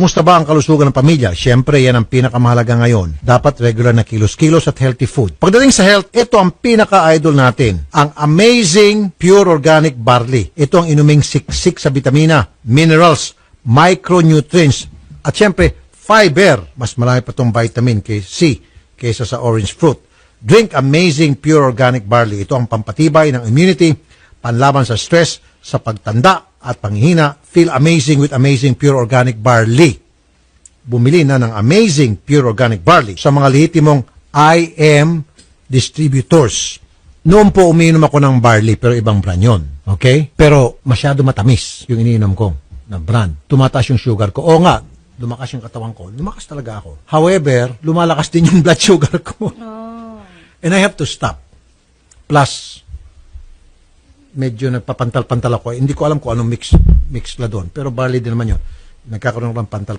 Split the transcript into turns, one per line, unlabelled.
Kumusta ba ang kalusugan ng pamilya? Siyempre, yan ang pinakamahalaga ngayon. Dapat regular na kilos-kilos at healthy food. Pagdating sa health, ito ang pinaka-idol natin. Ang Amazing Pure Organic Barley. Ito ang inuming siksik sa vitamina, minerals, micronutrients, at siyempre, fiber. Mas marami pa itong vitamin C kaysa sa orange fruit. Drink Amazing Pure Organic Barley. Ito ang pampatibay ng immunity, panlaban sa stress, sa pagtanda at panghihina. Feel amazing with Amazing Pure Organic Barley. Bumili na ng Amazing Pure Organic Barley sa mga lehitimong IM distributors. Noon po umiinom ako ng barley pero ibang brand yun. Okay? Pero masyado matamis yung iniinom ko na brand. Tumataas yung sugar ko. Oo nga, lumakas yung katawan ko. Lumakas talaga ako. However, lumalakas din yung blood sugar ko. And I have to stop. Plus, medyo nagpapantal-pantal ako. Hindi ko alam kung anong mix na doon. Pero barley din naman yun. Nagkakaroon ng pantal